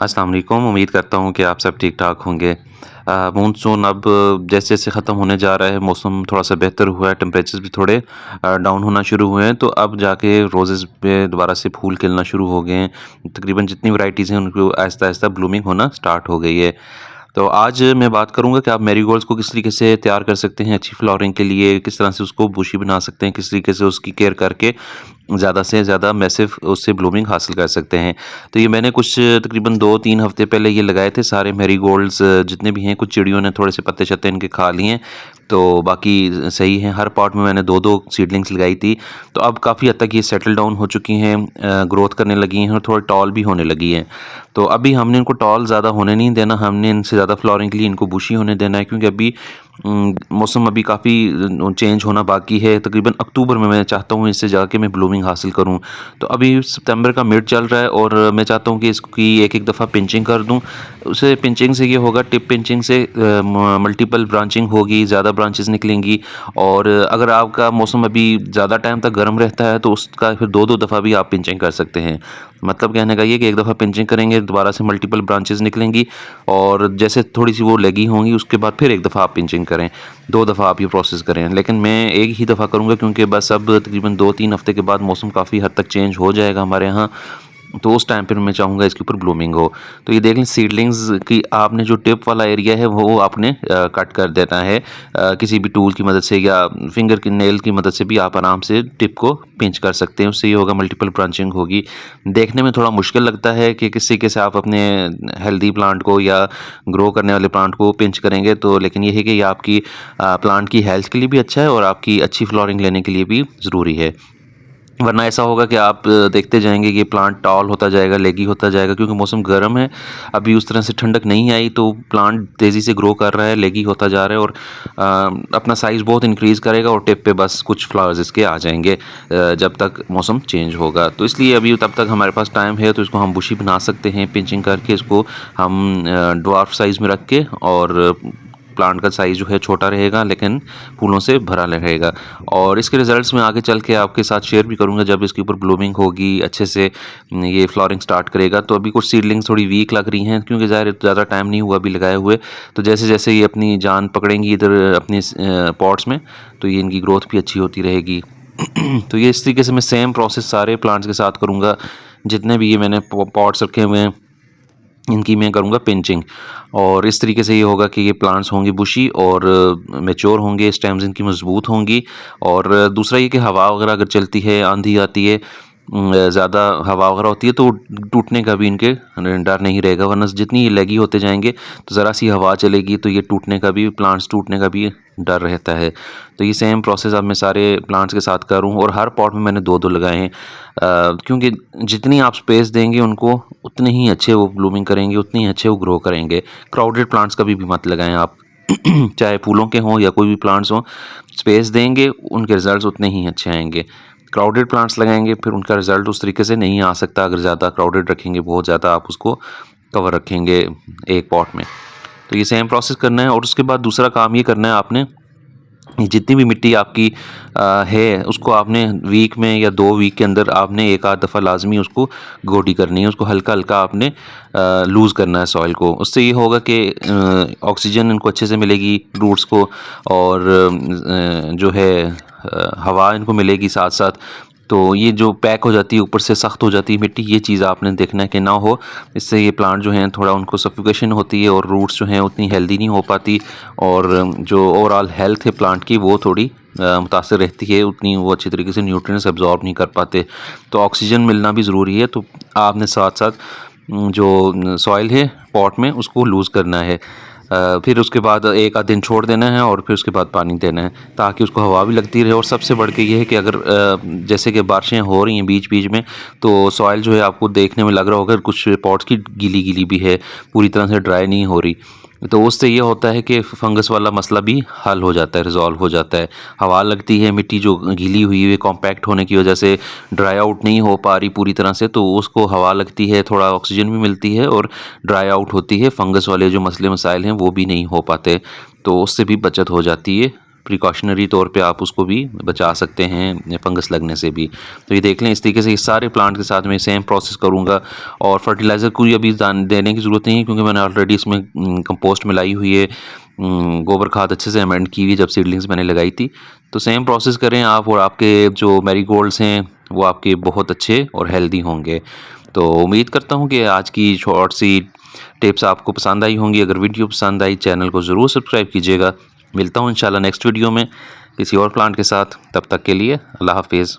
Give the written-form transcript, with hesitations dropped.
अस्सलाम वालेकुम। उम्मीद करता हूँ कि आप सब ठीक-ठाक होंगे। मानसून अब जैसे-जैसे ख़त्म होने जा रहा है, मौसम थोड़ा-सा बेहतर हुआ है, टेम्परेचर्स भी थोड़े डाउन होना शुरू हुए हैं, तो अब जाके रोज़ेज़ पे दोबारा से फूल खिलना शुरू हो गए हैं। तकरीबन जितनी वैराइटीज़ हैं, उनको आहिस्ता-आहिस्ता ब्लूमिंग होना स्टार्ट हो गई है। तो आज मैं बात करूँगा कि आप मैरीगोल्ड्स को किस तरीके से तैयार कर सकते हैं अच्छी फ्लावरिंग के लिए, किस तरह से उसको बुशी बना सकते हैं, किस तरीके से उसकी केयर करके ज़्यादा से ज़्यादा मैसिव उससे ब्लूमिंग हासिल कर सकते हैं। तो ये मैंने कुछ तकरीबन 2-3 हफ़्ते पहले ये लगाए थे सारे मैरीगोल्ड्स जितने भी हैं, कुछ चिड़ियों ने थोड़े से पत्ते-शत्ते इनके खा लिए हैं, तो बाकी सही हैं। हर पॉट में मैंने 2-2 सीडलिंग्स लगाई थी, तो अब काफ़ी हद तक ये सेटल डाउन हो चुकी हैं, ग्रोथ करने लगी हैं और थोड़ी टॉल भी होने लगी हैं। तो अभी हमने इनको टॉल ज़्यादा होने नहीं देना, हमने इनसे ज़्यादा फ्लावरिंग के लिए इनको बुशी होने देना है, क्योंकि अभी मौसम अभी काफ़ी चेंज होना बाकी है। तकरीबन अक्टूबर में मैं चाहता हूँ इससे जाके मैं ब्लूमिंग हासिल करूँ। तो अभी सितंबर का मिड चल रहा है और मैं चाहता हूँ कि इसकी एक-एक दफ़ा पिंचिंग कर दूँ। उसे पिंचिंग से ये होगा, टिप पिंचिंग से मल्टीपल ब्रांचिंग होगी, ज़्यादा ब्रांचेज़ निकलेंगी। और अगर आपका मौसम अभी ज़्यादा टाइम तक गर्म रहता है, तो उसका फिर 2-2 दफ़ा भी आप पिंचिंग कर सकते हैं। मतलब कहने का ये कि एक दफ़ा पिंचिंग करेंगे, दोबारा से मल्टीपल ब्रांचेज़ निकलेंगी और जैसे थोड़ी-सी वो लगी होंगी, उसके बाद फिर एक दफ़ा आप पिंचिंग करें, 2 दफ़ा आप ये प्रोसेस करें। लेकिन मैं एक ही दफ़ा करूँगा, क्योंकि बस अब तकरीबन 2-3 हफ़्ते के बाद मौसम काफ़ी हद तक चेंज हो जाएगा हमारे यहाँ, तो उस टाइम पर मैं चाहूँगा इसके ऊपर ब्लूमिंग हो। तो ये देख लें, सीडलिंग्स की आपने जो टिप वाला एरिया है वो आपने कट कर देना है, किसी भी टूल की मदद से या फिंगर की नेल की मदद से भी आप आराम से टिप को पिंच कर सकते हैं। उससे ये होगा, मल्टीपल ब्रांचिंग होगी। देखने में थोड़ा मुश्किल लगता है कि किस तरीके से आप अपने हेल्दी प्लांट को या ग्रो करने वाले प्लांट को पिंच करेंगे, तो लेकिन ये है कि ये आपकी प्लांट की हेल्थ के लिए भी अच्छा है और आपकी अच्छी फ्लावरिंग लेने के लिए भी ज़रूरी है। वरना ऐसा होगा कि आप देखते जाएँगे कि प्लांट टॉल होता जाएगा, लेगी होता जाएगा, क्योंकि मौसम गर्म है, अभी उस तरह से ठंडक नहीं आई, तो प्लांट तेज़ी से ग्रो कर रहा है, लेगी होता जा रहा है और अपना साइज़ बहुत इंक्रीज़ करेगा और टिप पे बस कुछ फ्लावर्स इसके आ जाएँगे जब तक मौसम चेंज होगा। तो इसलिए अभी तब तक हमारे पास टाइम है, तो इसको हम बुशी बना सकते हैं, पिंचिंग करके इसको हम ड्वार्फ साइज़ में रख के, और प्लांट का साइज़ जो है छोटा रहेगा, लेकिन फूलों से भरा रहेगा। और इसके रिज़ल्ट्स मैं आगे चल के आपके साथ शेयर भी करूँगा, जब इसके ऊपर ब्लूमिंग होगी, अच्छे से ये फ्लावरिंग स्टार्ट करेगा। तो अभी कुछ सीडलिंग्स थोड़ी वीक लग रही हैं, क्योंकि ज़ाहिर है ज़्यादा टाइम नहीं हुआ अभी लगाए हुए। तो जैसे-जैसे ये अपनी जान पकड़ेंगी इधर अपनी पॉट्स में, तो ये इनकी ग्रोथ भी अच्छी होती रहेगी। तो ये इस तरीके से मैं सेम प्रोसेस सारे प्लांट्स के साथ करूँगा। जितने भी ये मैंने पॉट्स रखे हुए हैं, इनकी मैं करूँगा पिंचिंग, और इस तरीके से ये होगा कि ये प्लांट्स होंगे बुशी और मैच्योर होंगे, स्टेम्स इनकी मजबूत होंगी। और दूसरा ये कि हवा वगैरह अगर चलती है, आंधी आती है, ज़्यादा हवा वगैरह होती है, तो टूटने का भी इनके डर नहीं रहेगा। वरना जितनी ये लगी होते जाएंगे, तो ज़रा सी हवा चलेगी तो ये टूटने का भी, प्लांट्स टूटने का भी डर रहता है। तो ये सेम प्रोसेस अब मैं सारे प्लांट्स के साथ करूँ, और हर पॉट में मैंने 2-2 लगाए हैं, क्योंकि जितनी आप स्पेस देंगे उनको, उतने ही अच्छे वो ब्लूमिंग करेंगे, उतने ही अच्छे वो ग्रो करेंगे। क्राउडेड प्लांट्स कभी भी मत लगाएं आप। चाहे फूलों के हों या कोई भी प्लांट्स हों, स्पेस देंगे उनके रिजल्ट्स उतने ही अच्छे आएंगे। क्राउडेड प्लांट्स लगाएंगे, फिर उनका रिजल्ट उस तरीके से नहीं आ सकता। अगर ज़्यादा क्राउडेड रखेंगे, बहुत ज़्यादा आप उसको कवर रखेंगे एक पॉट में, तो ये सेम प्रोसेस करना है। और उसके बाद दूसरा काम ये करना है आपने, ये जितनी भी मिट्टी आपकी है, उसको आपने वीक में या 2 वीक के अंदर आपने एक आध दफ़ा लाजमी उसको गोडी करनी है। उसको हल्का-हल्का आपने लूज़ करना है सॉइल को। उससे ये होगा कि ऑक्सीजन इनको अच्छे से मिलेगी रूट्स को, और जो है हवा इनको मिलेगी साथ-साथ। तो ये जो पैक हो जाती है, ऊपर से सख्त हो जाती है मिट्टी, ये चीज़ आपने देखना है कि ना हो। इससे ये प्लांट जो हैं थोड़ा उनको सफोकेशन होती है, और रूट्स जो हैं उतनी हेल्दी नहीं हो पाती, और जो ओवरऑल हेल्थ है प्लांट की, वो थोड़ी मुतासर रहती है, उतनी वो अच्छी तरीके से न्यूट्रिएंट्स एब्जॉर्ब नहीं कर पाते। तो ऑक्सीजन मिलना भी ज़रूरी है। तो आपने साथ-साथ जो सॉइल है पॉट में, उसको लूज़ करना है। फिर उसके बाद एक आध दिन छोड़ देना है, और फिर उसके बाद पानी देना है, ताकि उसको हवा भी लगती रहे। और सबसे बढ़ के ये है कि अगर जैसे कि बारिशें हो रही हैं बीच-बीच में, तो सॉइल जो है आपको देखने में लग रहा होगा कुछ पॉट्स की गीली-गीली भी है, पूरी तरह से ड्राई नहीं हो रही। तो उससे ये होता है कि फंगस वाला मसला भी हल हो जाता है, रिज़ॉल्व हो जाता है। हवा लगती है, मिट्टी जो गीली हुई है कॉम्पैक्ट होने की वजह से ड्राई आउट नहीं हो पा रही पूरी तरह से, तो उसको हवा लगती है, थोड़ा ऑक्सीजन भी मिलती है, और ड्राई आउट होती है। फंगस वाले जो मसले मसाइल हैं वो भी नहीं हो पाते, तो उससे भी बचत हो जाती है प्रिकॉशनरी तौर पे आप उसको भी बचा सकते हैं फंगस लगने से भी। तो ये देख लें, इस तरीके से इस सारे प्लांट के साथ मैं सेम प्रोसेस करूँगा। और फर्टिलाइज़र कोई अभी देने की ज़रूरत नहीं है, क्योंकि मैंने ऑलरेडी इसमें कंपोस्ट मिलाई हुई है, गोबर खाद अच्छे से अमेंड की हुई जब सीडलिंग्स मैंने लगाई थी। तो सेम प्रोसेस करें आप, और आपके जो मैरीगोल्ड्स हैं वो आपके बहुत अच्छे और हेल्दी होंगे। तो उम्मीद करता हूँ कि आज की शॉर्ट सी टिप्स आपको पसंद आई होंगी। अगर वीडियो पसंद आई, चैनल को ज़रूर सब्सक्राइब कीजिएगा। मिलता हूँ इंशाल्लाह नेक्स्ट वीडियो में किसी और प्लांट के साथ। तब तक के लिए अल्लाह हाफिज़।